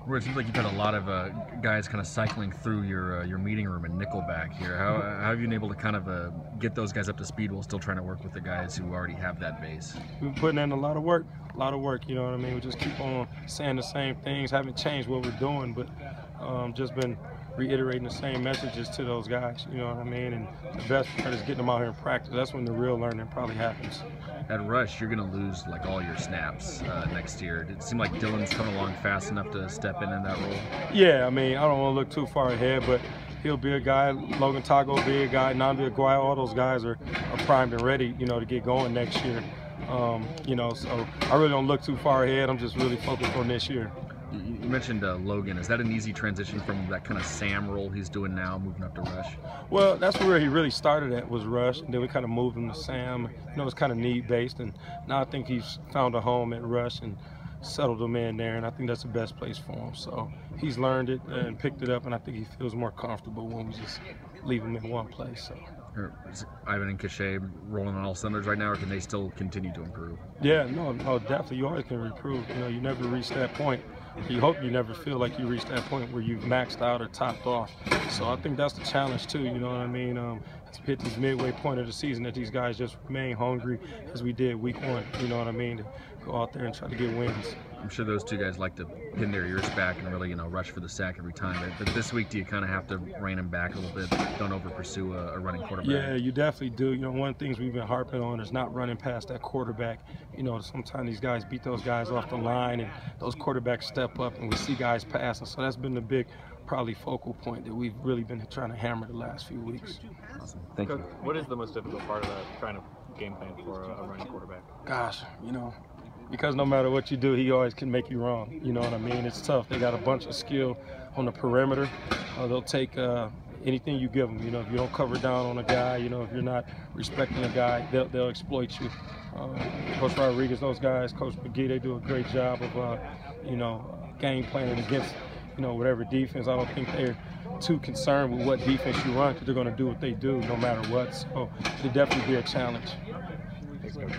Where it seems like you've had a lot of guys kind of cycling through your meeting room in Nickelback here. How have you been able to kind of get those guys up to speed while still trying to work with the guys who already have that base? We've been putting in a lot of work, you know what I mean? We just keep on saying the same things, haven't changed what we're doing, but just been reiterating the same messages to those guys, you know what I mean? And the best part is getting them out here in practice. That's when the real learning probably happens. At Rush, you're going to lose like all your snaps next year. Did it seem like Dylan's coming along fast enough to step in that role? Yeah, I mean, I don't want to look too far ahead, but he'll be a guy. Logan Tago will be a guy. Nnamdi Aguayo, all those guys are primed and ready, you know, to get going next year. You know, so I really don't look too far ahead. I'm just really focused on this year. You mentioned Logan. Is that an easy transition from that kind of Sam role he's doing now, moving up to Rush? Well, that's where he really started at, was Rush, and then we kind of moved him to Sam. You know, it's kind of need-based, and now I think he's found a home at Rush and settled him in there, and I think that's the best place for him. So he's learned it and picked it up, and I think he feels more comfortable when we just leave him in one place. So. Is Ivan and Cachet rolling on all cylinders right now, or can they still continue to improve? Yeah, no, definitely. You always can improve. You know, you never reach that point. You hope you never feel like you reach that point where you've maxed out or topped off. So I think that's the challenge too, you know what I mean? It's hit this midway point of the season that these guys just remain hungry as we did week one, you know what I mean? To go out there and try to get wins. I'm sure those two guys like to pin their ears back and really, you know, rush for the sack every time. But this week, do you kind of have to rein them back a little bit? Don't over pursue a running quarterback? Yeah, you definitely do. You know, one of the things we've been harping on is not running past that quarterback. You know, sometimes these guys beat those guys off the line, and those quarterbacks step up, and we see guys passing. So that's been the big, probably focal point that we've really been trying to hammer the last few weeks. Awesome. Thank you. What is the most difficult part of that, trying to game plan for a running quarterback? Gosh, you know, because no matter what you do, he always can make you wrong. You know what I mean? It's tough. They got a bunch of skill on the perimeter. They'll take anything you give them. You know, if you don't cover down on a guy, you know, if you're not respecting a guy, they'll exploit you. Coach Rodriguez, those guys, Coach McGee, they do a great job of, you know, game planning against, you know, whatever defense. I don't think they're too concerned with what defense you run, because they're going to do what they do no matter what. So it'll definitely be a challenge. Thanks, Coach.